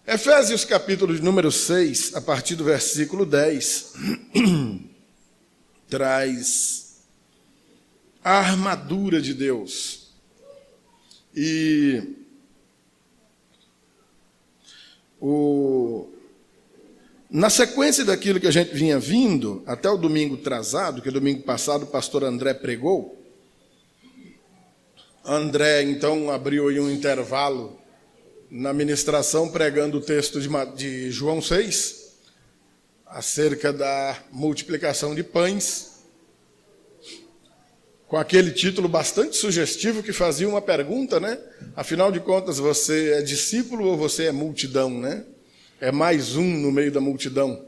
Efésios capítulo de número 6, a partir do versículo 10, traz a armadura de Deus. E na sequência daquilo que a gente vinha vindo, até o domingo atrasado, que domingo passado o pastor André pregou, André então abriu aí um intervalo na ministração pregando o texto de João 6, acerca da multiplicação de pães, com aquele título bastante sugestivo que fazia uma pergunta, né? Afinal de contas, você é discípulo ou você é multidão, né? É mais um no meio da multidão,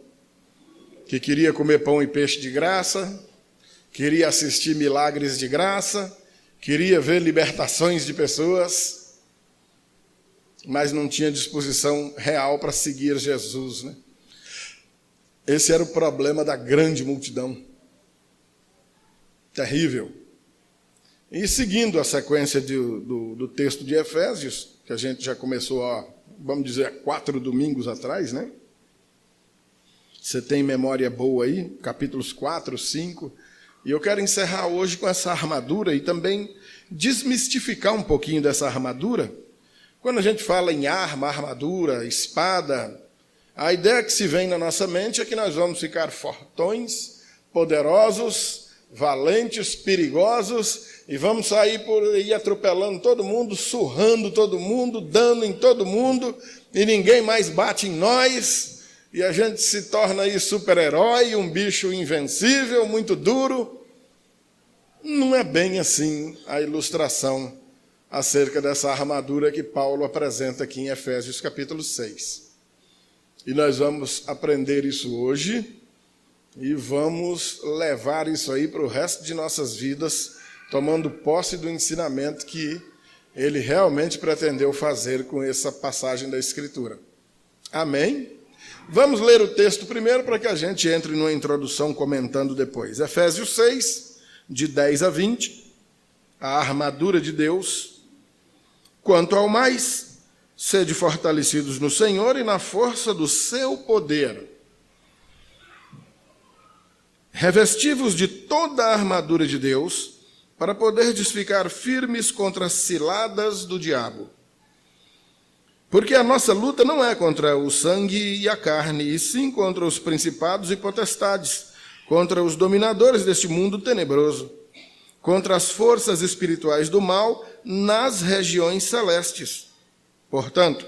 que queria comer pão e peixe de graça, queria assistir milagres de graça, queria ver libertações de pessoas, mas não tinha disposição real para seguir Jesus, né? Esse era o problema da grande multidão. Terrível. E seguindo a sequência do texto de Efésios, que a gente já começou, vamos dizer, 4 domingos atrás, né? Você tem memória boa aí, capítulos 4, 5, e eu quero encerrar hoje com essa armadura e também desmistificar um pouquinho dessa armadura. Quando a gente fala em arma, armadura, espada, a ideia que se vem na nossa mente é que nós vamos ficar fortões, poderosos, valentes, perigosos, e vamos sair por aí atropelando todo mundo, surrando todo mundo, dando em todo mundo, e ninguém mais bate em nós, e a gente se torna aí super-herói, um bicho invencível, muito duro. Não é bem assim a ilustração acerca dessa armadura que Paulo apresenta aqui em Efésios capítulo 6. E nós vamos aprender isso hoje e vamos levar isso aí para o resto de nossas vidas, tomando posse do ensinamento que ele realmente pretendeu fazer com essa passagem da Escritura. Amém? Vamos ler o texto primeiro para que a gente entre numa introdução comentando depois. Efésios 6, de 10 a 20, a armadura de Deus. Quanto ao mais, sede fortalecidos no Senhor e na força do seu poder. Revesti-vos de toda a armadura de Deus, para poderdes ficar firmes contra as ciladas do diabo. Porque a nossa luta não é contra o sangue e a carne, e sim contra os principados e potestades, contra os dominadores deste mundo tenebroso, contra as forças espirituais do mal nas regiões celestes. Portanto,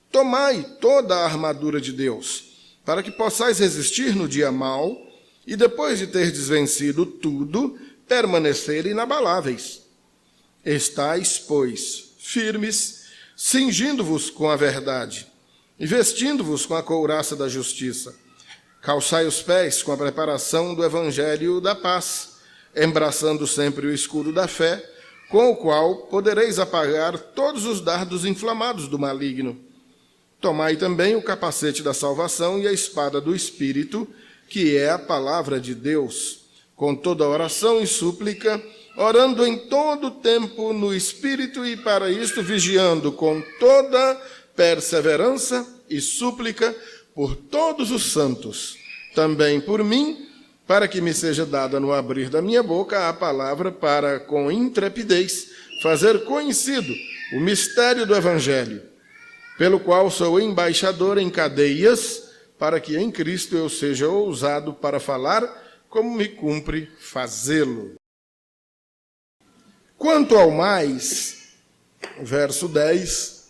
tomai toda a armadura de Deus, para que possais resistir no dia mau, e depois de terdes vencido tudo, permanecer inabaláveis. Estais, pois, firmes, cingindo-vos com a verdade, e vestindo-vos com a couraça da justiça. Calçai os pés com a preparação do evangelho da paz, embraçando sempre o escudo da fé, com o qual podereis apagar todos os dardos inflamados do maligno. Tomai também o capacete da salvação e a espada do Espírito, que é a palavra de Deus, com toda oração e súplica, orando em todo tempo no Espírito e para isto vigiando com toda perseverança e súplica por todos os santos, também por mim, para que me seja dada no abrir da minha boca a palavra para, com intrepidez, fazer conhecido o mistério do Evangelho, pelo qual sou embaixador em cadeias, para que em Cristo eu seja ousado para falar como me cumpre fazê-lo. Quanto ao mais, verso 10,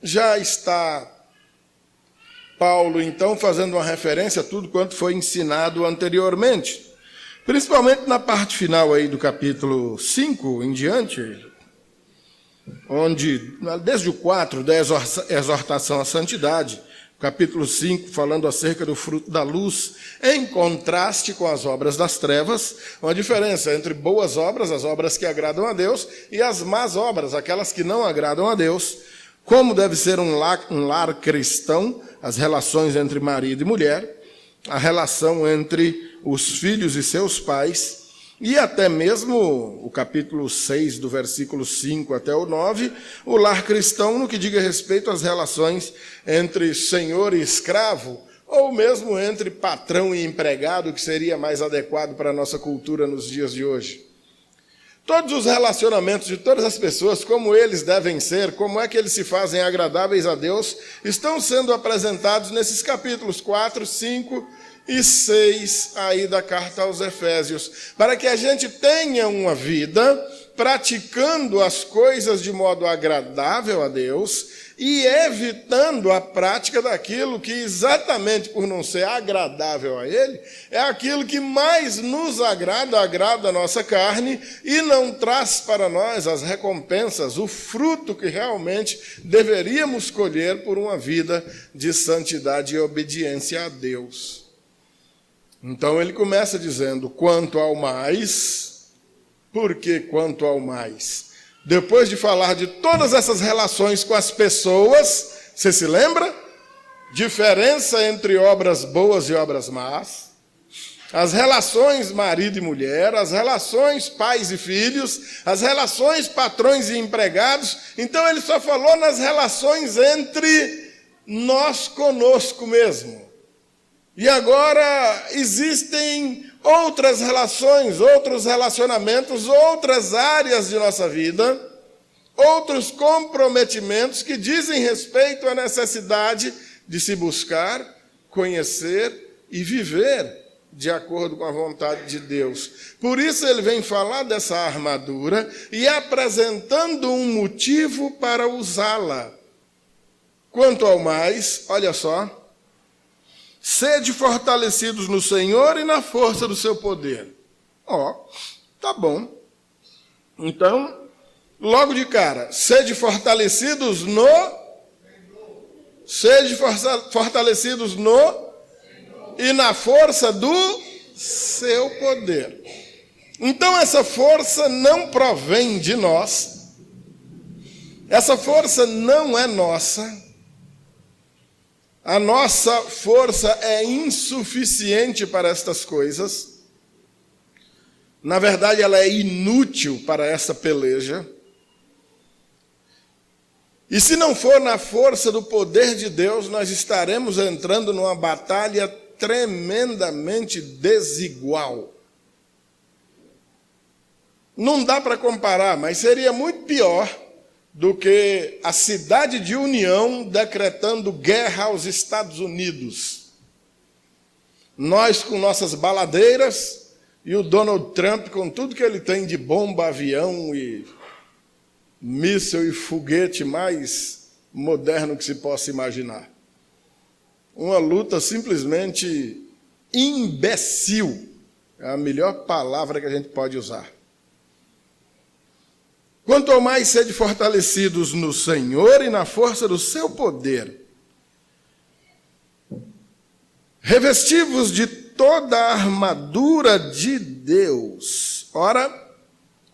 já está Paulo, então, fazendo uma referência a tudo quanto foi ensinado anteriormente, principalmente na parte final aí do capítulo 5 em diante, onde, desde o 4, da exortação à santidade, capítulo 5, falando acerca do fruto da luz, em contraste com as obras das trevas, uma diferença entre boas obras, as obras que agradam a Deus, e as más obras, aquelas que não agradam a Deus, como deve ser um lar cristão, as relações entre marido e mulher, a relação entre os filhos e seus pais, E até mesmo o capítulo 6, do versículo 5 até o 9, o lar cristão no que diz respeito às relações entre senhor e escravo, ou mesmo entre patrão e empregado, que seria mais adequado para a nossa cultura nos dias de hoje. Todos os relacionamentos de todas as pessoas, como eles devem ser, como é que eles se fazem agradáveis a Deus, estão sendo apresentados nesses capítulos 4, 5 e 6 aí da carta aos Efésios, para que a gente tenha uma vida praticando as coisas de modo agradável a Deus e evitando a prática daquilo que, exatamente por não ser agradável a Ele, é aquilo que mais nos agrada a nossa carne e não traz para nós as recompensas, o fruto que realmente deveríamos colher por uma vida de santidade e obediência a Deus. Então ele começa dizendo, quanto ao mais. Por que quanto ao mais? Depois de falar de todas essas relações com as pessoas, você se lembra? Diferença entre obras boas e obras más, as relações marido e mulher, as relações pais e filhos, as relações patrões e empregados. Então ele só falou nas relações entre nós conosco mesmo. E agora existem outras relações, outros relacionamentos, outras áreas de nossa vida, outros comprometimentos que dizem respeito à necessidade de se buscar, conhecer e viver de acordo com a vontade de Deus. Por isso ele vem falar dessa armadura e apresentando um motivo para usá-la. Quanto ao mais, olha só, sede fortalecidos no Senhor e na força do seu poder. Tá bom. Então, logo de cara, sede fortalecidos no... Sede fortalecidos no... E na força do seu poder. Então, essa força não provém de nós. Essa força não é nossa. A nossa força é insuficiente para estas coisas. Na verdade, ela é inútil para essa peleja. E se não for na força do poder de Deus, nós estaremos entrando numa batalha tremendamente desigual. Não dá para comparar, mas seria muito pior do que a cidade de União decretando guerra aos Estados Unidos. Nós com nossas baladeiras e o Donald Trump com tudo que ele tem de bomba, avião e míssil e foguete mais moderno que se possa imaginar. Uma luta simplesmente imbecil. É a melhor palavra que a gente pode usar. Quanto ao mais sede fortalecidos no Senhor e na força do seu poder. Revestivos de toda a armadura de Deus. Ora,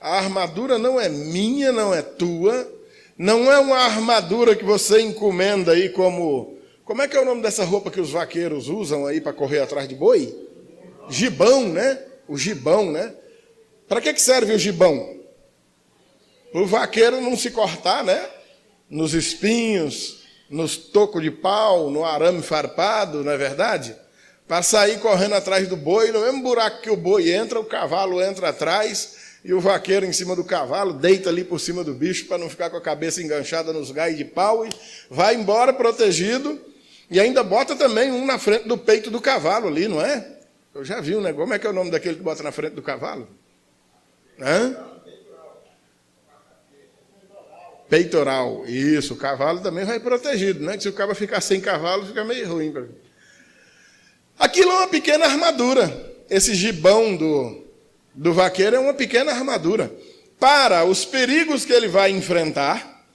a armadura não é minha, não é tua, não é uma armadura que você encomenda aí como... Como é que é o nome dessa roupa que os vaqueiros usam aí para correr atrás de boi? Gibão, né? O gibão, né? Para que serve o gibão? O vaqueiro não se cortar, né? Nos espinhos, nos tocos de pau, no arame farpado, não é verdade? Para sair correndo atrás do boi, no mesmo buraco que o boi entra, o cavalo entra atrás e o vaqueiro em cima do cavalo deita ali por cima do bicho para não ficar com a cabeça enganchada nos galhos de pau e vai embora protegido e ainda bota também um na frente do peito do cavalo ali, não é? Eu já vi um negócio. Como é que é o nome daquele que bota na frente do cavalo? Peitoral, isso, o cavalo também vai protegido, né? Que se o cavalo ficar sem cavalo, fica meio ruim. Aquilo é uma pequena armadura. Esse gibão do vaqueiro é uma pequena armadura. Para os perigos que ele vai enfrentar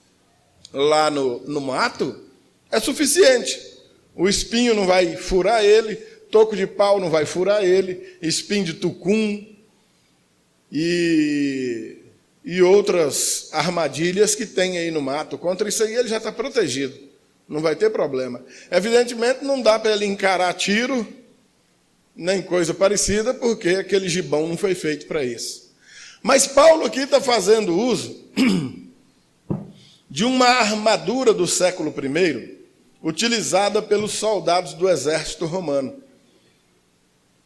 lá no mato, é suficiente. O espinho não vai furar ele, toco de pau não vai furar ele, espinho de tucum e outras armadilhas que tem aí no mato. Contra isso aí ele já está protegido, não vai ter problema. Evidentemente não dá para ele encarar tiro, nem coisa parecida, porque aquele gibão não foi feito para isso. Mas Paulo aqui está fazendo uso de uma armadura do século I, utilizada pelos soldados do exército romano.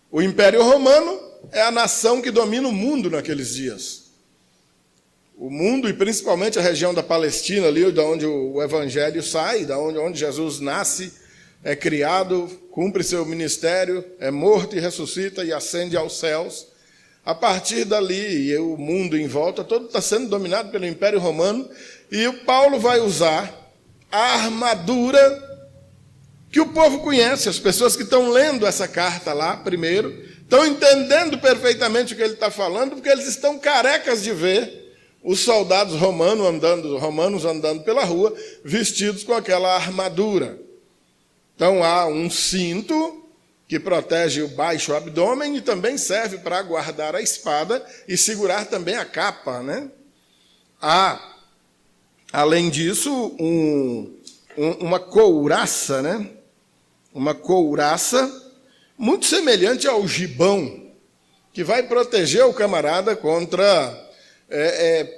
O Império Romano é a nação que domina o mundo naqueles dias. O mundo, e principalmente a região da Palestina, ali de onde o Evangelho sai, onde Jesus nasce, é criado, cumpre seu ministério, é morto e ressuscita e ascende aos céus. A partir dali, o mundo em volta todo está sendo dominado pelo Império Romano, e o Paulo vai usar a armadura que o povo conhece. As pessoas que estão lendo essa carta lá, primeiro, estão entendendo perfeitamente o que ele está falando, porque eles estão carecas de ver os soldados romanos andando pela rua, vestidos com aquela armadura. Então há um cinto que protege o baixo abdômen e também serve para guardar a espada e segurar também a capa, né? Há, além disso, uma couraça, né? Uma couraça muito semelhante ao gibão, que vai proteger o camarada contra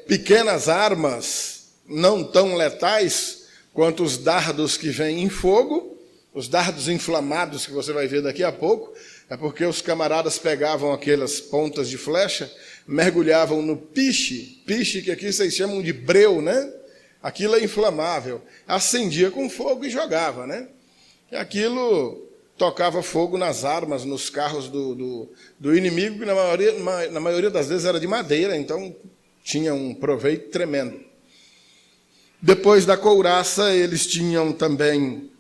pequenas armas não tão letais quanto os dardos que vêm em fogo, os dardos inflamados que você vai ver daqui a pouco, é porque os camaradas pegavam aquelas pontas de flecha, mergulhavam no piche que aqui vocês chamam de breu, né? Aquilo é inflamável, acendia com fogo e jogava, né? E aquilo tocava fogo nas armas, nos carros do inimigo, que na maioria das vezes era de madeira, então tinha um proveito tremendo. Depois da couraça, eles tinham também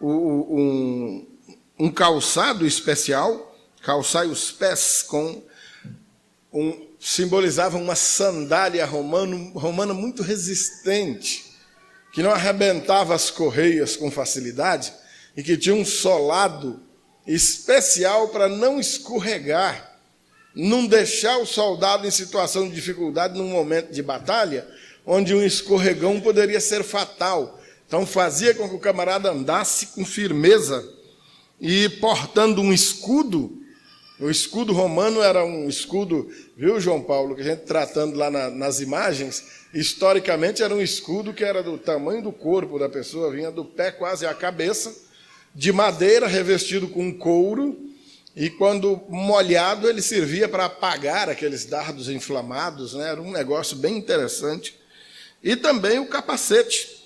um calçado especial, calçai os pés simbolizava uma sandália romana muito resistente, que não arrebentava as correias com facilidade e que tinha um solado especial para não escorregar, não deixar o soldado em situação de dificuldade num momento de batalha, onde um escorregão poderia ser fatal. Então fazia com que o camarada andasse com firmeza e portando um escudo. O escudo romano era um escudo, viu, João Paulo, que a gente tratando lá nas imagens, historicamente era um escudo que era do tamanho do corpo da pessoa, vinha do pé quase à cabeça, de madeira, revestido com couro, e quando molhado ele servia para apagar aqueles dardos inflamados, né? Era um negócio bem interessante. E também o capacete.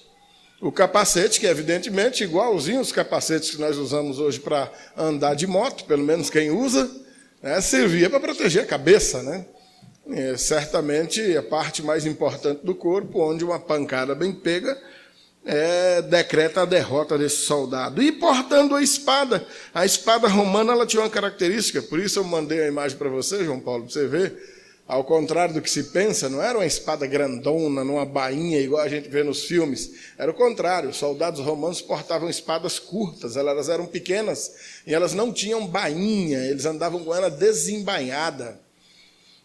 O capacete, que é evidentemente igualzinho aos capacetes que nós usamos hoje para andar de moto, pelo menos quem usa, né? Servia para proteger a cabeça, né? Certamente a parte mais importante do corpo, onde uma pancada bem pega decreta a derrota desse soldado. E portando a espada romana ela tinha uma característica, por isso eu mandei a imagem para você, João Paulo, para você ver, ao contrário do que se pensa, não era uma espada grandona, numa bainha, igual a gente vê nos filmes, era o contrário, os soldados romanos portavam espadas curtas, elas eram pequenas, e elas não tinham bainha, eles andavam com ela desembainhada.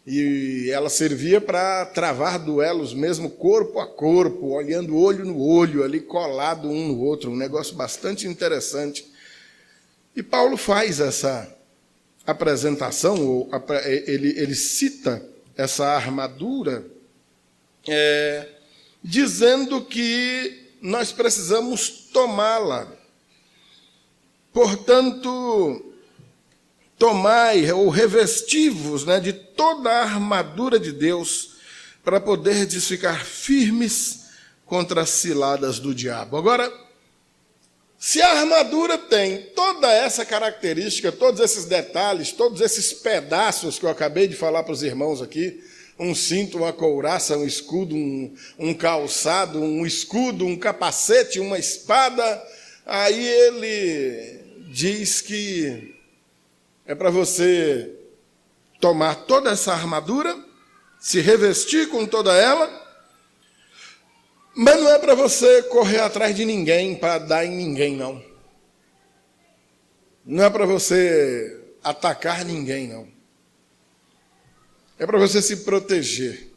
E ela servia para travar duelos mesmo corpo a corpo, olhando olho no olho, ali colado um no outro, um negócio bastante interessante. E Paulo faz essa apresentação, ele cita essa armadura, dizendo que nós precisamos tomá-la. Portanto, tomai ou revesti-vos, né, de toda a armadura de Deus para poderdes ficar firmes contra as ciladas do diabo. Agora, se a armadura tem toda essa característica, todos esses detalhes, todos esses pedaços que eu acabei de falar para os irmãos aqui, um cinto, uma couraça, um escudo, um calçado, um escudo, um capacete, uma espada, aí ele diz que é para você tomar toda essa armadura, se revestir com toda ela, mas não é para você correr atrás de ninguém, para dar em ninguém, não. Não é para você atacar ninguém, não. É para você se proteger.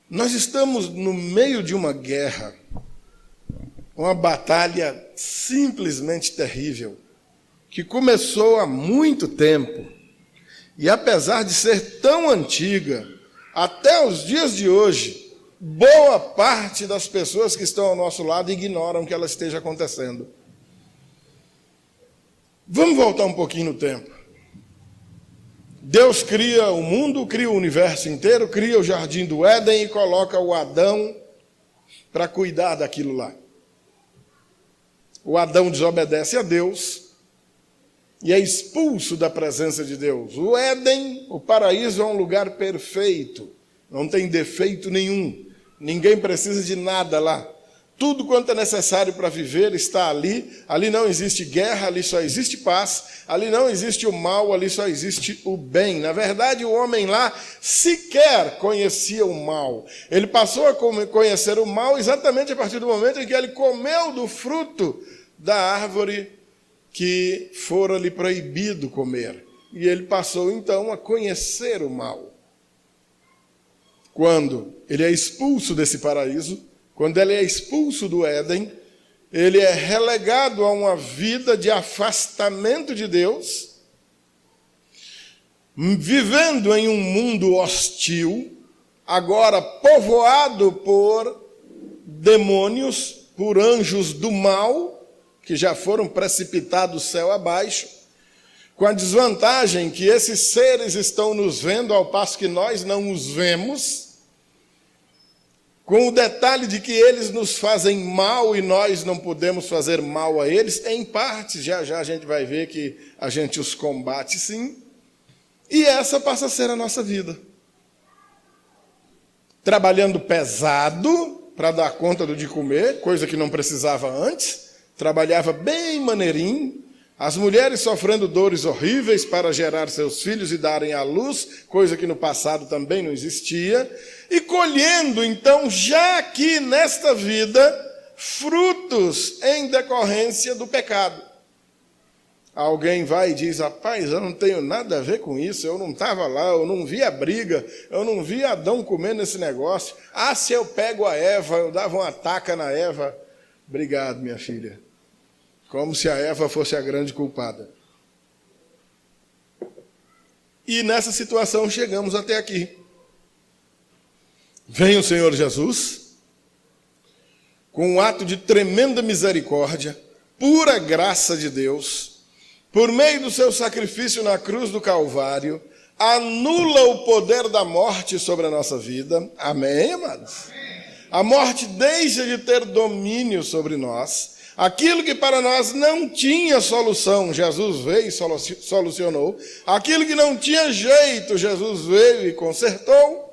Nós estamos no meio de uma guerra. uma batalha simplesmente terrível, que começou há muito tempo, e apesar de ser tão antiga, até os dias de hoje, boa parte das pessoas que estão ao nosso lado ignoram que ela esteja acontecendo. Vamos voltar um pouquinho no tempo. Deus cria o mundo, cria o universo inteiro, cria o jardim do Éden e coloca o Adão para cuidar daquilo lá. O Adão desobedece a Deus e é expulso da presença de Deus. O Éden, o paraíso, é um lugar perfeito, não tem defeito nenhum, ninguém precisa de nada lá. Tudo quanto é necessário para viver está ali. Ali não existe guerra, ali só existe paz. Ali não existe o mal, ali só existe o bem. Na verdade, o homem lá sequer conhecia o mal. Ele passou a conhecer o mal exatamente a partir do momento em que ele comeu do fruto da árvore que fora lhe proibido comer. E ele passou, então, a conhecer o mal. Quando ele é expulso desse paraíso, quando ele é expulso do Éden, ele é relegado a uma vida de afastamento de Deus, vivendo em um mundo hostil, agora povoado por demônios, por anjos do mal, que já foram precipitados céu abaixo, com a desvantagem que esses seres estão nos vendo, ao passo que nós não os vemos, com o detalhe de que eles nos fazem mal e nós não podemos fazer mal a eles, em parte, já a gente vai ver que a gente os combate sim, e essa passa a ser a nossa vida. Trabalhando pesado para dar conta do de comer, coisa que não precisava antes, trabalhava bem maneirinho, as mulheres sofrendo dores horríveis para gerar seus filhos e darem à luz, coisa que no passado também não existia, e colhendo, então, já aqui nesta vida, frutos em decorrência do pecado. Alguém vai e diz, rapaz, eu não tenho nada a ver com isso, eu não estava lá, eu não vi a briga, eu não vi Adão comendo esse negócio. Ah, se eu pego a Eva, eu dava uma taca na Eva. Obrigado, minha filha. Como se a Eva fosse a grande culpada. E nessa situação chegamos até aqui. Vem o Senhor Jesus, com um ato de tremenda misericórdia, pura graça de Deus, por meio do seu sacrifício na cruz do Calvário, anula o poder da morte sobre a nossa vida. Amém, amados? A morte deixa de ter domínio sobre nós. Aquilo que para nós não tinha solução, Jesus veio e solucionou. Aquilo que não tinha jeito, Jesus veio e consertou.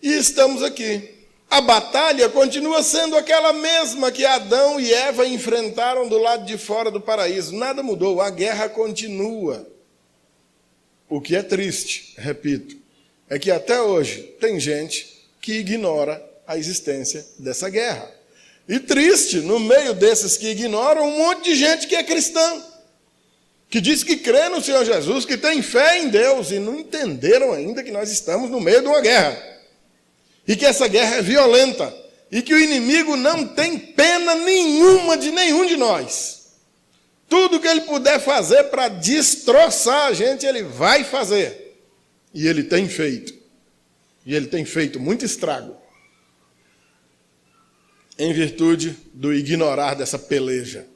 E estamos aqui. A batalha continua sendo aquela mesma que Adão e Eva enfrentaram do lado de fora do paraíso. Nada mudou, a guerra continua. O que é triste, repito, é que até hoje tem gente que ignora a existência dessa guerra. E triste, no meio desses que ignoram, um monte de gente que é cristã, que diz que crê no Senhor Jesus, que tem fé em Deus, e não entenderam ainda que nós estamos no meio de uma guerra. E que essa guerra é violenta, e que o inimigo não tem pena nenhuma de nenhum de nós. Tudo que ele puder fazer para destroçar a gente, ele vai fazer. E ele tem feito. E ele tem feito muito estrago, em virtude do ignorar dessa peleja.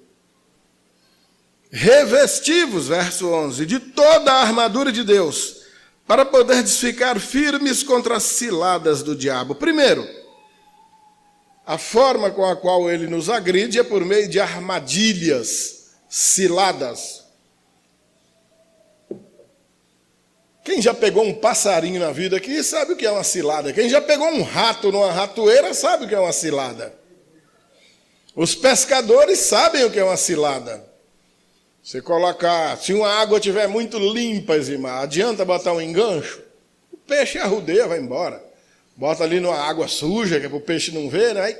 Revestivos, verso 11, de toda a armadura de Deus, para poderdes ficar firmes contra as ciladas do diabo. Primeiro, a forma com a qual ele nos agride é por meio de armadilhas, ciladas. Quem já pegou um passarinho na vida aqui sabe o que é uma cilada. Quem já pegou um rato numa ratoeira sabe o que é uma cilada. Os pescadores sabem o que é uma cilada. Você colocar, se uma água estiver muito limpa, Zimar, adianta botar um engancho? O peixe arrudeia, vai embora. Bota ali numa água suja, que é para o peixe não ver, né? Aí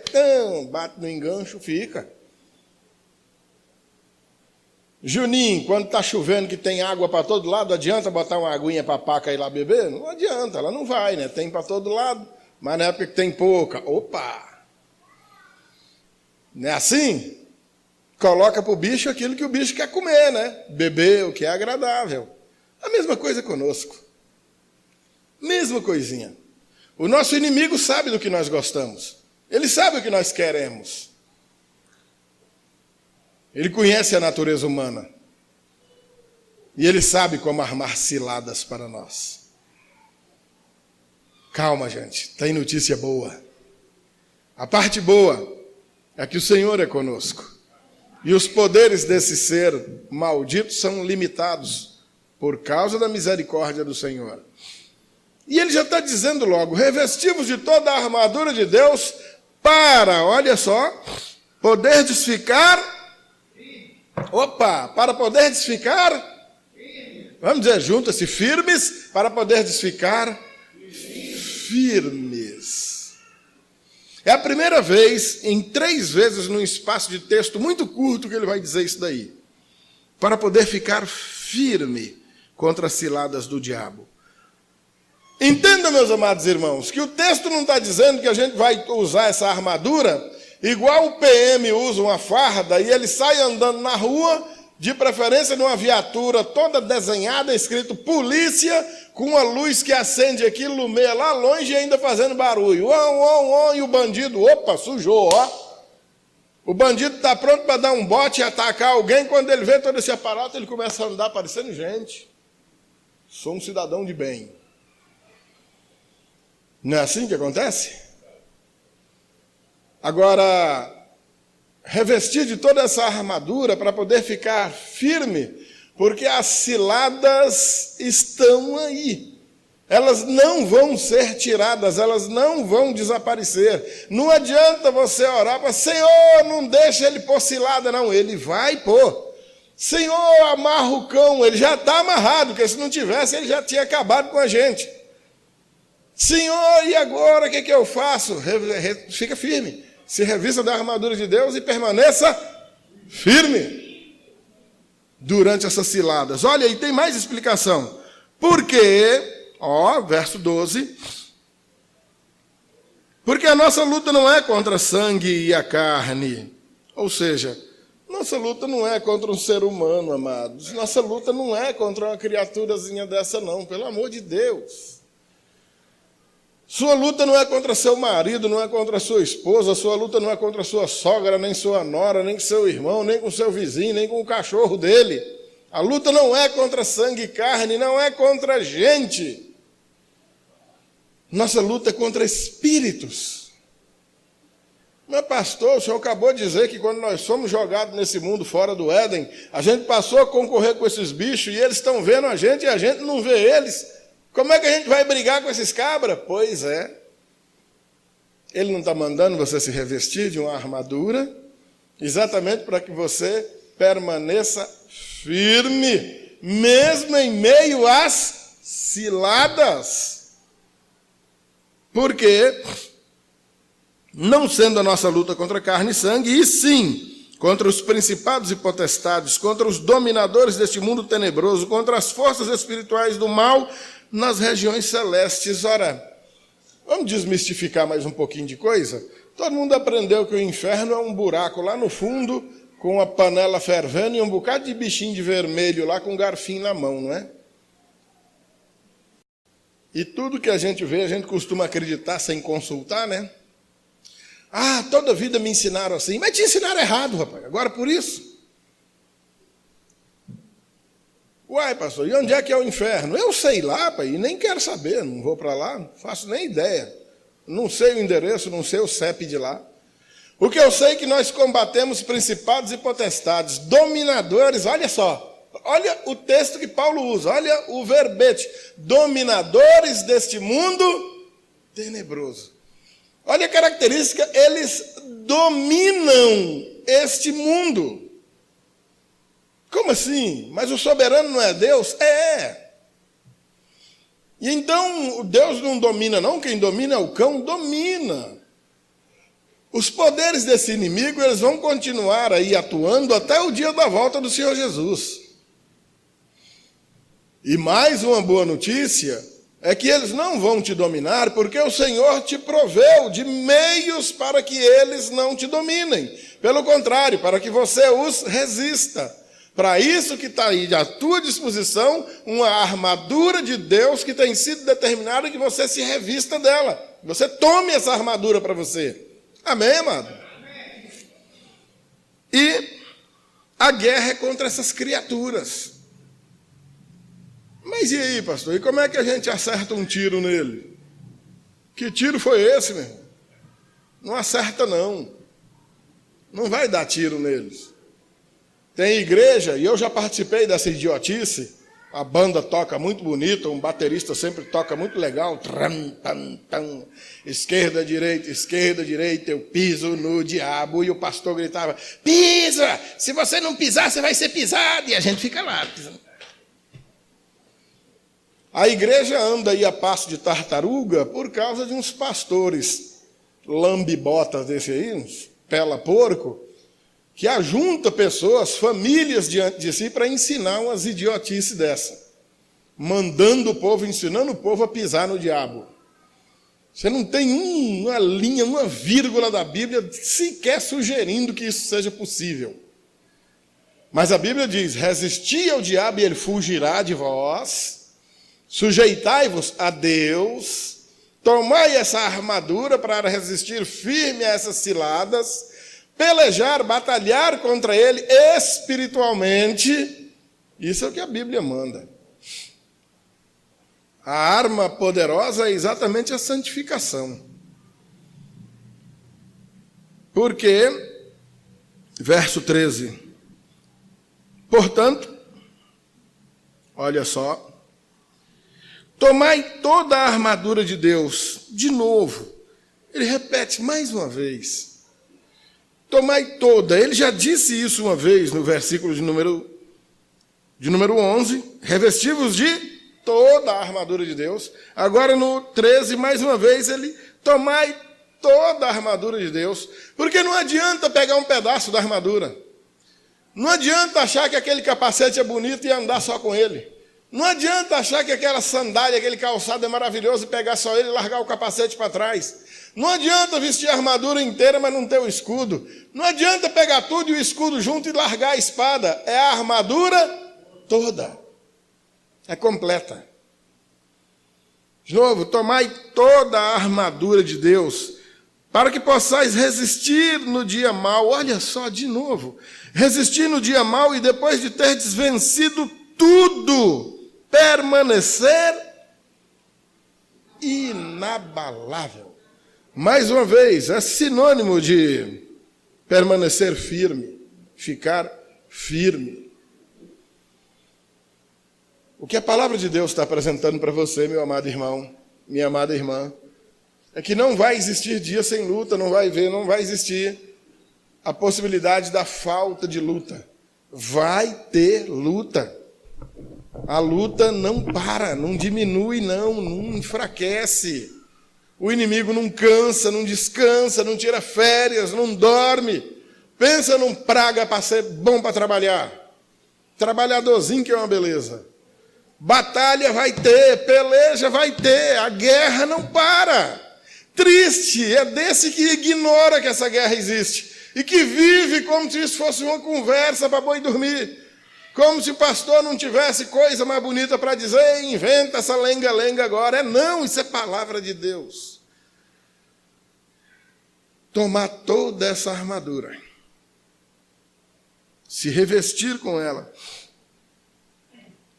bate no engancho, fica. Juninho, quando está chovendo que tem água para todo lado, adianta botar uma aguinha para a paca ir lá beber? Não adianta, ela não vai, né? Tem para todo lado, mas na época que tem pouca, opa! Não é assim? Coloca para o bicho aquilo que o bicho quer comer, né? Beber o que é agradável. A mesma coisa conosco. Mesma coisinha. O nosso inimigo sabe do que nós gostamos. Ele sabe o que nós queremos. Ele conhece a natureza humana. E ele sabe como armar ciladas para nós. Calma, gente. Tem notícia boa. A parte boa é que o Senhor é conosco. E os poderes desse ser maldito são limitados por causa da misericórdia do Senhor. E ele já está dizendo logo, revestivos de toda a armadura de Deus para, olha só, poderdes ficar... para poderdes ficar... Vamos dizer juntas-se, firmes, para poderdes ficar firmes. É a primeira vez, em 3 vezes, num espaço de texto muito curto, que ele vai dizer isso daí. Para poder ficar firme contra as ciladas do diabo. Entenda, meus amados irmãos, que o texto não está dizendo que a gente vai usar essa armadura igual o PM usa uma farda e ele sai andando na rua, de preferência numa viatura toda desenhada, escrito polícia, com uma luz que acende aqui, lumeia lá longe e ainda fazendo barulho. E o bandido, sujou, ó. O bandido está pronto para dar um bote e atacar alguém. Quando ele vê todo esse aparato, ele começa a andar parecendo gente. Sou um cidadão de bem. Não é assim que acontece? Agora, revestir de toda essa armadura para poder ficar firme, porque as ciladas estão aí. Elas não vão ser tiradas, elas não vão desaparecer. Não adianta você orar para Senhor, não deixa ele pôr cilada, não. Ele vai pôr. Senhor, amarra o cão. Ele já está amarrado, porque se não tivesse, ele já tinha acabado com a gente. Senhor, e agora o que eu faço? Fica firme. Se revista da armadura de Deus e permaneça firme durante essas ciladas. Olha, e tem mais explicação. Porque, verso 12, porque a nossa luta não é contra sangue e a carne. Ou seja, nossa luta não é contra um ser humano, amados. Nossa luta não é contra uma criaturazinha dessa, não. Pelo amor de Deus. Sua luta não é contra seu marido, não é contra sua esposa, sua luta não é contra sua sogra, nem sua nora, nem com seu irmão, nem com seu vizinho, nem com o cachorro dele. A luta não é contra sangue e carne, não é contra gente. Nossa luta é contra espíritos. Mas pastor, o senhor acabou de dizer que quando nós somos jogados nesse mundo fora do Éden, a gente passou a concorrer com esses bichos e eles estão vendo a gente e a gente não vê eles. Como é que a gente vai brigar com esses cabras? Pois é. Ele não está mandando você se revestir de uma armadura, exatamente para que você permaneça firme, mesmo em meio às ciladas. Porque, não sendo a nossa luta contra carne e sangue, e sim contra os principados e potestades, contra os dominadores deste mundo tenebroso, contra as forças espirituais do mal nas regiões celestes. Ora, vamos desmistificar mais um pouquinho de coisa? Todo mundo aprendeu que o inferno é um buraco lá no fundo, com uma panela fervendo e um bocado de bichinho de vermelho lá com um garfinho na mão, não é? E tudo que a gente vê, a gente costuma acreditar sem consultar, né? Toda a vida me ensinaram assim. Mas te ensinaram errado, rapaz. Agora por isso. Uai, pastor, e onde é que é o inferno? Eu sei lá, pai, e nem quero saber, não vou para lá, não faço nem ideia. Não sei o endereço, não sei o CEP de lá. O que eu sei é que nós combatemos principados e potestades, dominadores, olha só, olha o texto que Paulo usa, olha o verbete, dominadores deste mundo tenebroso. Olha a característica, eles dominam este mundo. Como assim? Mas o soberano não é Deus? É. E então, Deus não domina não, quem domina é o cão, domina. Os poderes desse inimigo, eles vão continuar aí atuando até o dia da volta do Senhor Jesus. E mais uma boa notícia é que eles não vão te dominar, porque o Senhor te proveu de meios para que eles não te dominem. Pelo contrário, para que você os resista. Para isso que está aí à tua disposição uma armadura de Deus que tem sido determinada que você se revista dela. Você tome essa armadura para você. Amém, amado? Amém. E a guerra é contra essas criaturas. Mas e aí, pastor? E como é que a gente acerta um tiro nele? Que tiro foi esse, meu irmão? Não acerta, não. Não vai dar tiro neles. Tem igreja, e eu já participei dessa idiotice, a banda toca muito bonito, um baterista sempre toca muito legal, tram, tam, tam, esquerda, direita, eu piso no diabo, e o pastor gritava, pisa, se você não pisar, você vai ser pisado, e a gente fica lá, pisando. A igreja anda aí a passo de tartaruga por causa de uns pastores lambibotas desse aí, uns pela-porco, que ajunta pessoas, famílias diante de si para ensinar umas idiotices dessa. Mandando o povo, ensinando o povo a pisar no diabo. Você não tem uma linha, uma vírgula da Bíblia sequer sugerindo que isso seja possível. Mas a Bíblia diz, resisti ao diabo e ele fugirá de vós, sujeitai-vos a Deus, tomai essa armadura para resistir firme a essas ciladas, pelejar, batalhar contra ele espiritualmente. Isso é o que a Bíblia manda. A arma poderosa é exatamente a santificação. Porque, verso 13, portanto, olha só, tomai toda a armadura de Deus, de novo, ele repete mais uma vez, tomai toda. Ele já disse isso uma vez no versículo de número 11. Revesti-vos de toda a armadura de Deus. Agora no 13, mais uma vez, ele tomai toda a armadura de Deus. Porque não adianta pegar um pedaço da armadura. Não adianta achar que aquele capacete é bonito e andar só com ele. Não adianta achar que aquela sandália, aquele calçado é maravilhoso e pegar só ele e largar o capacete para trás. Não adianta vestir a armadura inteira, mas não ter o escudo. Não adianta pegar tudo e o escudo junto e largar a espada. É a armadura toda. É completa. De novo, tomai toda a armadura de Deus, para que possais resistir no dia mau. Olha só, de novo. Resistir no dia mau e depois de ter desvencido tudo, permanecer inabalável. Mais uma vez, é sinônimo de permanecer firme, ficar firme. O que a palavra de Deus está apresentando para você, meu amado irmão, minha amada irmã, é que não vai existir dia sem luta, não vai existir a possibilidade da falta de luta. Vai ter luta. A luta não para, não diminui, não enfraquece. O inimigo não cansa, não descansa, não tira férias, não dorme. Pensa num praga para ser bom para trabalhar. Trabalhadorzinho que é uma beleza. Batalha vai ter, peleja vai ter, a guerra não para. Triste é desse que ignora que essa guerra existe e que vive como se isso fosse uma conversa para boi dormir. Como se o pastor não tivesse coisa mais bonita para dizer, inventa essa lenga-lenga agora. Não, isso é palavra de Deus. Tomar toda essa armadura, se revestir com ela,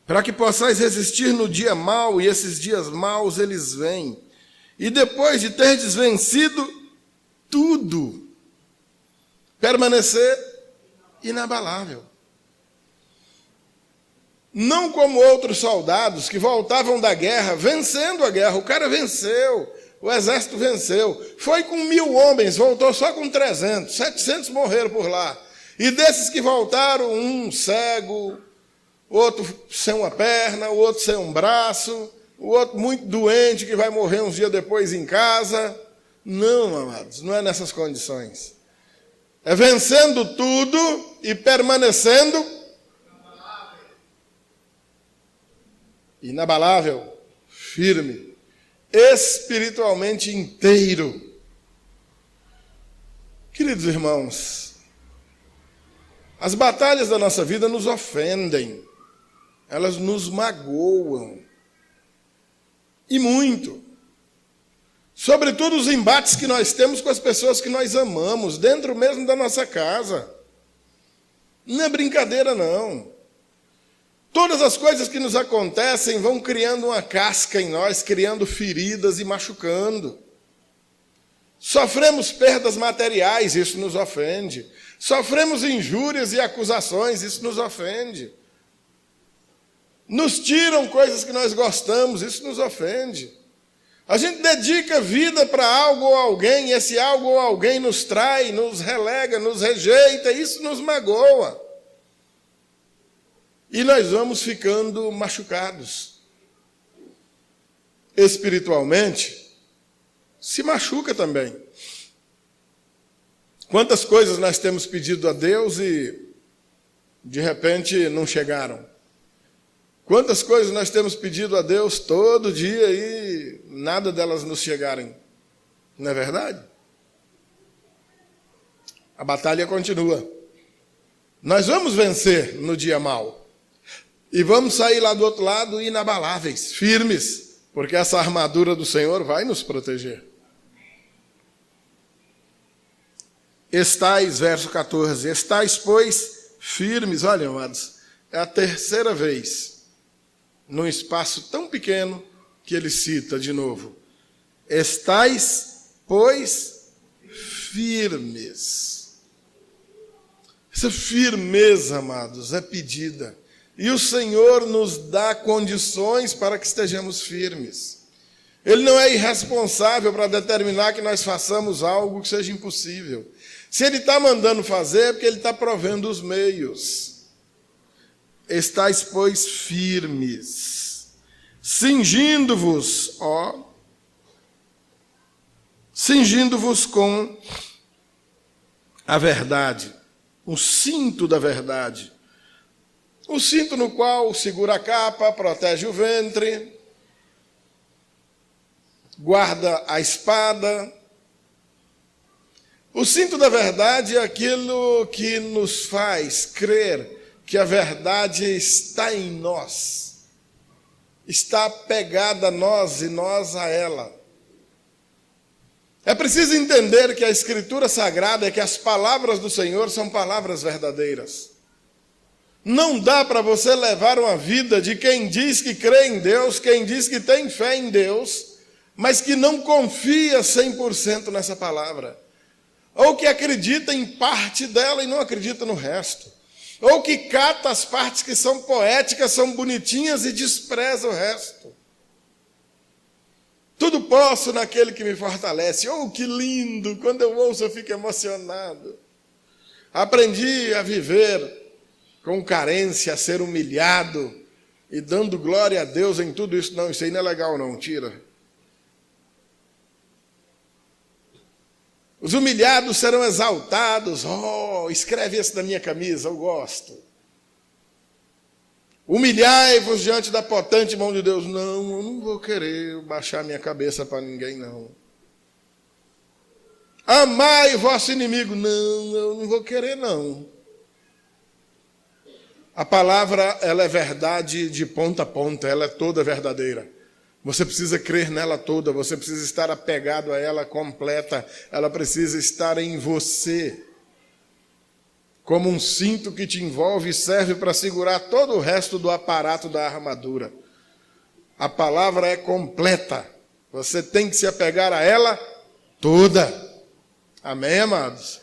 para que possais resistir no dia mau, e esses dias maus eles vêm. E depois de ter desvencido tudo, permanecer inabalável. Não como outros soldados que voltavam da guerra, vencendo a guerra. O cara venceu, o exército venceu. Foi com 1.000 homens, voltou só com 300. 700 morreram por lá. E desses que voltaram, um cego, outro sem uma perna, o outro sem um braço, o outro muito doente que vai morrer uns dias depois em casa. Não, amados, não é nessas condições. É vencendo tudo e permanecendo inabalável, firme, espiritualmente inteiro. Queridos irmãos, As batalhas da nossa vida nos ofendem, elas nos magoam, e muito. Sobretudo os embates que nós temos com as pessoas que nós amamos, dentro mesmo da nossa casa. Não é brincadeira, não. Todas as coisas que nos acontecem vão criando uma casca em nós, criando feridas e machucando. Sofremos perdas materiais, isso nos ofende. Sofremos injúrias e acusações, isso nos ofende. Nos tiram coisas que nós gostamos, isso nos ofende. A gente dedica vida para algo ou alguém, e esse algo ou alguém nos trai, nos relega, nos rejeita, isso nos magoa. E nós vamos ficando machucados. Espiritualmente, se machuca também. Quantas coisas nós temos pedido a Deus e, de repente, não chegaram? Quantas coisas nós temos pedido a Deus todo dia e nada delas nos chegarem? Não é verdade? A batalha continua. Nós vamos vencer no dia mau. E vamos sair lá do outro lado inabaláveis, firmes, porque essa armadura do Senhor vai nos proteger. Estais, verso 14, estais, pois, firmes. Olha, amados, é a terceira vez, num espaço tão pequeno, que ele cita de novo. Estais, pois, firmes. Essa firmeza, amados, é pedida. E o Senhor nos dá condições para que estejamos firmes. Ele não é irresponsável para determinar que nós façamos algo que seja impossível. Se Ele está mandando fazer, é porque Ele está provendo os meios. Estais, pois, firmes, cingindo-vos com a verdade, o cinto da verdade. O cinto no qual segura a capa, protege o ventre, guarda a espada. O cinto da verdade é aquilo que nos faz crer que a verdade está em nós, está pegada a nós e nós a ela. É preciso entender que a Escritura Sagrada é que as palavras do Senhor são palavras verdadeiras. Não dá para você levar uma vida de quem diz que crê em Deus, quem diz que tem fé em Deus, mas que não confia 100% nessa palavra. Ou que acredita em parte dela e não acredita no resto. Ou que cata as partes que são poéticas, são bonitinhas e despreza o resto. Tudo posso naquele que me fortalece. Oh, que lindo! Quando eu ouço eu fico emocionado. Aprendi a viver com carência, a ser humilhado e dando glória a Deus em tudo isso. Não, isso aí não é legal não, tira. Os humilhados serão exaltados. Oh, escreve esse na minha camisa, eu gosto. Humilhai-vos diante da potente mão de Deus. Não, eu não vou querer baixar minha cabeça para ninguém, não. Amai o vosso inimigo. Não, eu não vou querer, não. A palavra, ela é verdade de ponta a ponta, ela é toda verdadeira. Você precisa crer nela toda, você precisa estar apegado a ela completa, ela precisa estar em você. Como um cinto que te envolve e serve para segurar todo o resto do aparato da armadura. A palavra é completa, você tem que se apegar a ela toda. Amém, amados?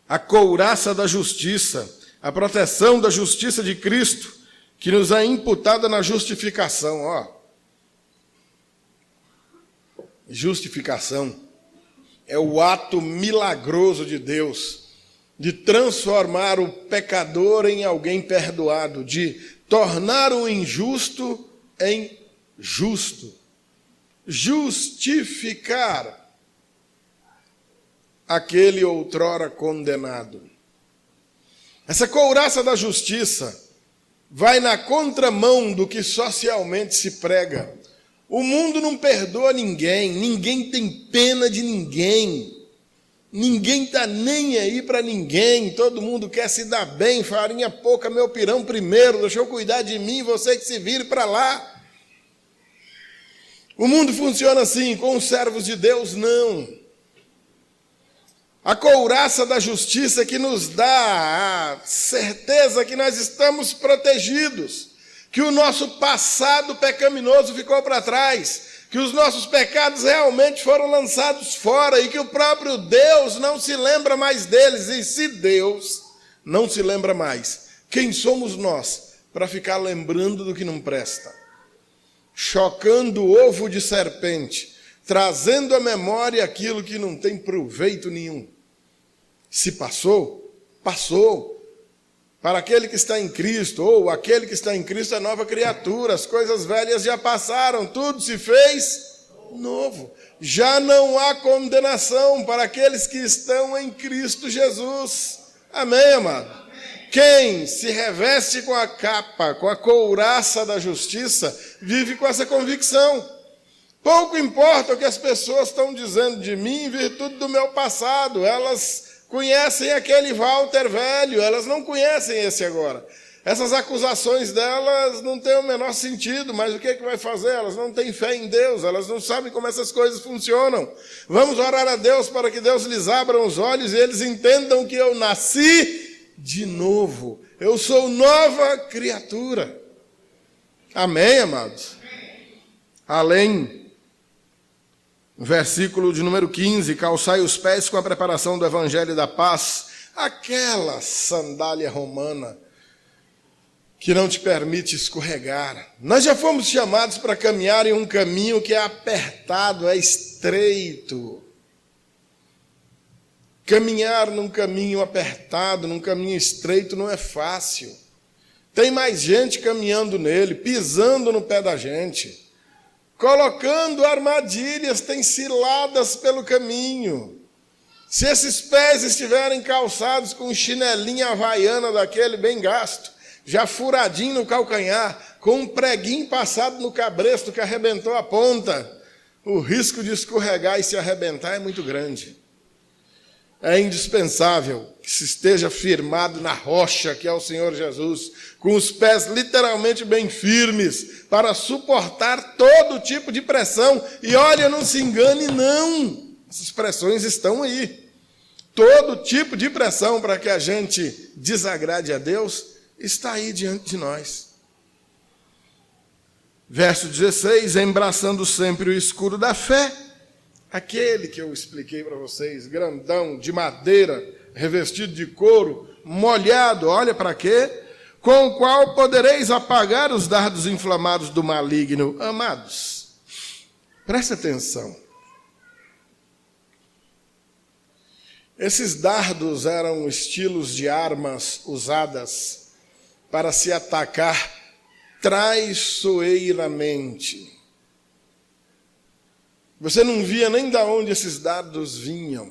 A couraça da justiça, a proteção da justiça de Cristo, que nos é imputada na justificação. Justificação é o ato milagroso de Deus de transformar o pecador em alguém perdoado, de tornar o injusto em justo. Justificar aquele outrora condenado. Essa couraça da justiça vai na contramão do que socialmente se prega. O mundo não perdoa ninguém, ninguém tem pena de ninguém. Ninguém está nem aí para ninguém, todo mundo quer se dar bem, farinha pouca, meu pirão primeiro, deixa eu cuidar de mim, você que se vire para lá. O mundo funciona assim, com os servos de Deus, não. A couraça da justiça que nos dá a certeza que nós estamos protegidos, que o nosso passado pecaminoso ficou para trás, que os nossos pecados realmente foram lançados fora e que o próprio Deus não se lembra mais deles. E se Deus não se lembra mais, quem somos nós para ficar lembrando do que não presta? Chocando o ovo de serpente, trazendo à memória aquilo que não tem proveito nenhum. Se passou, passou. Para aquele que está em Cristo, ou aquele que está em Cristo é nova criatura, as coisas velhas já passaram, tudo se fez novo. Já não há condenação para aqueles que estão em Cristo Jesus. Amém, amado? Quem se reveste com a capa, com a couraça da justiça, vive com essa convicção. Pouco importa o que as pessoas estão dizendo de mim em virtude do meu passado, elas conhecem aquele Walter velho, elas não conhecem esse agora. Essas acusações delas não têm o menor sentido, mas o que vai fazer? Elas não têm fé em Deus, elas não sabem como essas coisas funcionam. Vamos orar a Deus para que Deus lhes abra os olhos e eles entendam que eu nasci de novo. Eu sou nova criatura. Amém, amados? Além... Versículo de número 15, calçai os pés com a preparação do evangelho da paz, aquela sandália romana que não te permite escorregar. Nós já fomos chamados para caminhar em um caminho que é apertado, é estreito. Caminhar num caminho apertado, num caminho estreito não é fácil. Tem mais gente caminhando nele, pisando no pé da gente, colocando armadilhas, tem ciladas pelo caminho. Se esses pés estiverem calçados com um chinelinho havaiana daquele bem gasto, já furadinho no calcanhar, com um preguinho passado no cabresto que arrebentou a ponta, o risco de escorregar e se arrebentar é muito grande. É indispensável que se esteja firmado na rocha, que é o Senhor Jesus, com os pés literalmente bem firmes, para suportar todo tipo de pressão. E olha, não se engane, não. Essas pressões estão aí. Todo tipo de pressão para que a gente desagrade a Deus está aí diante de nós. Verso 16, embraçando sempre o escudo da fé, aquele que eu expliquei para vocês, grandão, de madeira, revestido de couro, molhado, olha para quê? Com o qual podereis apagar os dardos inflamados do maligno. Amados, preste atenção. Esses dardos eram estilos de armas usadas para se atacar traiçoeiramente. Você não via nem de onde esses dardos vinham.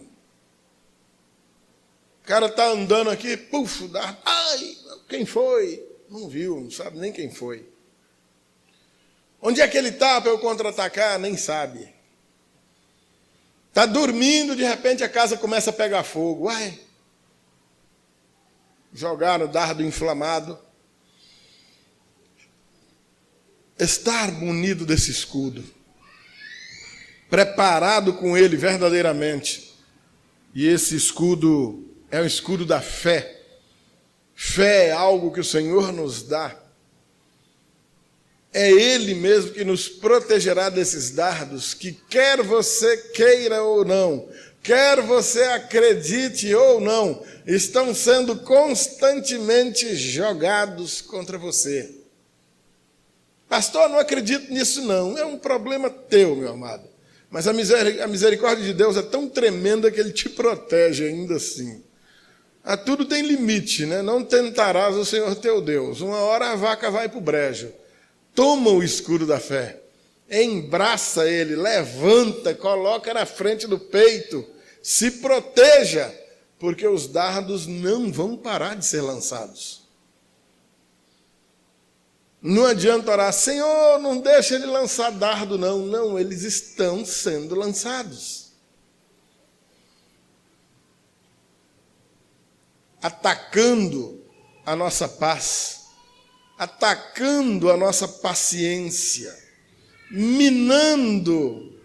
O cara está andando aqui, puf, o dardo, ai, quem foi? Não viu, não sabe nem quem foi. Onde é que ele está para eu contra-atacar? Nem sabe. Está dormindo, de repente a casa começa a pegar fogo. Uai, jogaram o dardo inflamado. Estar munido desse escudo, preparado com ele verdadeiramente. E esse escudo é o escudo da fé. Fé é algo que o Senhor nos dá. É Ele mesmo que nos protegerá desses dardos, que quer você queira ou não, quer você acredite ou não, estão sendo constantemente jogados contra você. Pastor, não acredito nisso não. É um problema teu, meu amado. Mas a misericórdia de Deus é tão tremenda que Ele te protege ainda assim. Tudo tem limite, né? Não tentarás o Senhor teu Deus. Uma hora a vaca vai para o brejo. Toma o escudo da fé. Embraça ele, levanta, coloca na frente do peito. Se proteja, porque os dardos não vão parar de ser lançados. Não adianta orar, Senhor, não deixa ele lançar dardo, não. Não, eles estão sendo lançados. atacando a nossa paz, atacando a nossa paciência, minando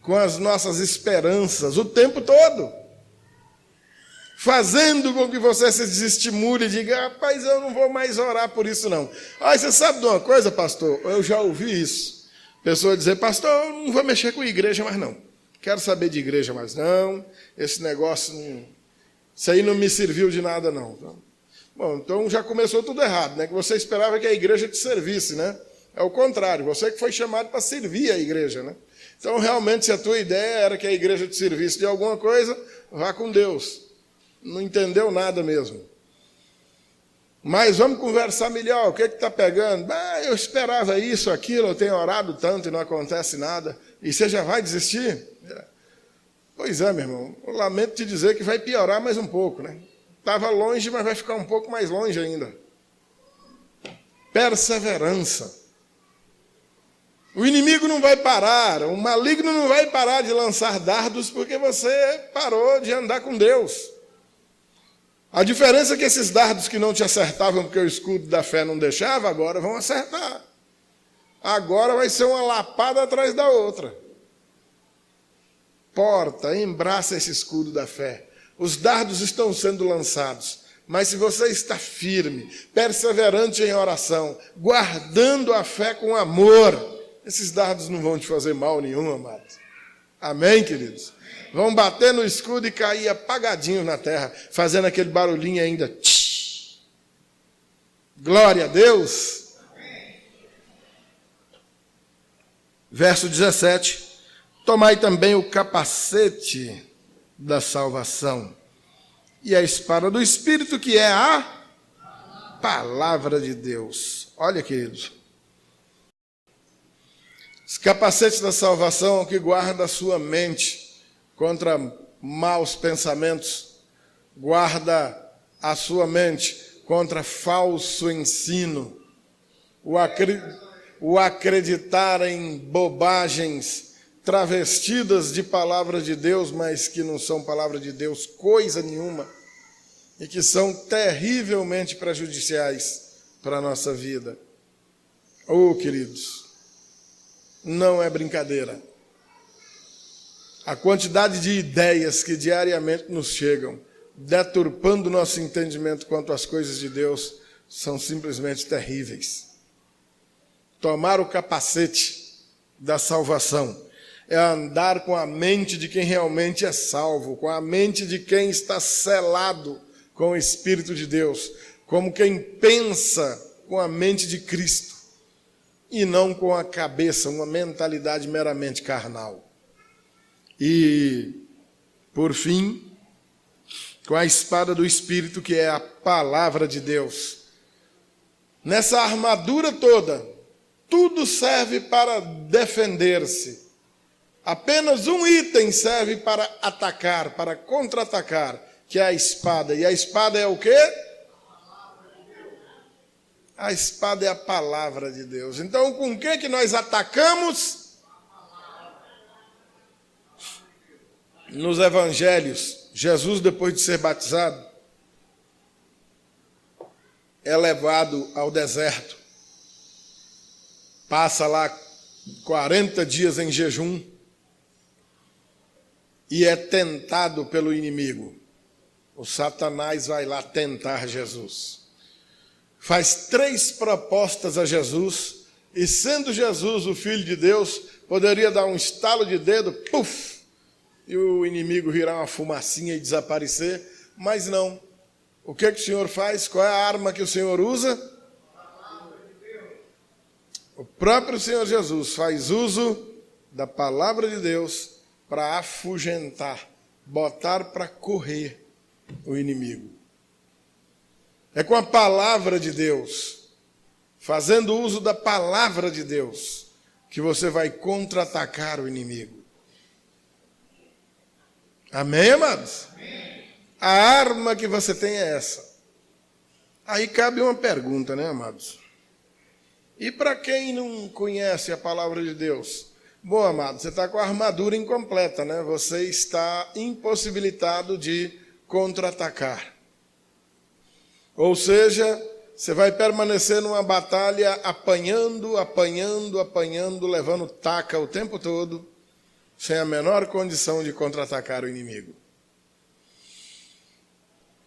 com as nossas esperanças o tempo todo, fazendo com que você se desestimule e diga: rapaz, eu não vou mais orar por isso não. Ah, você sabe de uma coisa, pastor? Eu já ouvi isso. Pessoa dizer: pastor, eu não vou mexer com igreja mais não. Quero saber de igreja mais não. Esse negócio, isso aí não me serviu de nada não. Bom, então já começou tudo errado, né? Que você esperava que a igreja te servisse, né? É o contrário, você que foi chamado para servir a igreja, né? Então, realmente, se a tua ideia era que a igreja te servisse de alguma coisa, vá com Deus. Não entendeu nada mesmo. Mas vamos conversar melhor. O que está pegando? Eu esperava isso, aquilo, eu tenho orado tanto e não acontece nada. E você já vai desistir? Pois é, meu irmão. Eu lamento te dizer que vai piorar mais um pouco, né? Estava longe, mas vai ficar um pouco mais longe ainda. Perseverança. O inimigo não vai parar, o maligno não vai parar de lançar dardos porque você parou de andar com Deus. A diferença é que esses dardos que não te acertavam porque o escudo da fé não deixava, agora vão acertar. Agora vai ser uma lapada atrás da outra. Porta, embraça esse escudo da fé. Os dardos estão sendo lançados, mas se você está firme, perseverante em oração, guardando a fé com amor, esses dardos não vão te fazer mal nenhum, amados. Amém, queridos? Vão bater no escudo e cair apagadinhos na terra, fazendo aquele barulhinho ainda. Tch. Glória a Deus. Verso 17. Tomai também o capacete da salvação e a espada do Espírito, que é a palavra de Deus. Olha, queridos, os capacetes da salvação é o que guarda a sua mente contra maus pensamentos, guarda a sua mente contra falso ensino, o acreditar em bobagens travestidas de palavra de Deus, mas que não são palavra de Deus coisa nenhuma, e que são terrivelmente prejudiciais para a nossa vida. Oh, queridos, não é brincadeira. A quantidade de ideias que diariamente nos chegam, deturpando nosso entendimento quanto às coisas de Deus, são simplesmente terríveis. Tomar o capacete da salvação é andar com a mente de quem realmente é salvo, com a mente de quem está selado com o Espírito de Deus, como quem pensa com a mente de Cristo, e não com a cabeça, uma mentalidade meramente carnal. E, por fim, com a espada do Espírito, que é a palavra de Deus. Nessa armadura toda, tudo serve para defender-se. Apenas um item serve para atacar, para contra-atacar, que é a espada. E a espada é o quê? A espada é a palavra de Deus. Então, com o que nós atacamos? Nos evangelhos, Jesus, depois de ser batizado, é levado ao deserto. Passa lá 40 dias em jejum e é tentado pelo inimigo. O Satanás vai lá tentar Jesus. Faz 3 propostas a Jesus, e sendo Jesus o Filho de Deus, poderia dar um estalo de dedo, puf, e o inimigo virar uma fumacinha e desaparecer, mas não. O que o Senhor faz? Qual é a arma que o Senhor usa? O próprio Senhor Jesus faz uso da palavra de Deus para afugentar, botar para correr o inimigo. É com a palavra de Deus, fazendo uso da palavra de Deus, que você vai contra-atacar o inimigo. Amém, amados? Amém. A arma que você tem é essa. Aí cabe uma pergunta, né, amados? E para quem não conhece a palavra de Deus? Bom, amado, você está com a armadura incompleta, né? Você está impossibilitado de contra-atacar. Ou seja, você vai permanecer numa batalha apanhando, levando taca o tempo todo, sem a menor condição de contra-atacar o inimigo.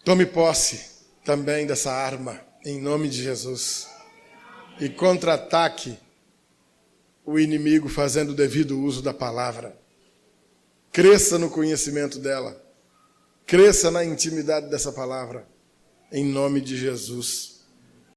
Tome posse também dessa arma, em nome de Jesus, e contra-ataque o inimigo fazendo o devido uso da palavra. Cresça no conhecimento dela, cresça na intimidade dessa palavra, em nome de Jesus.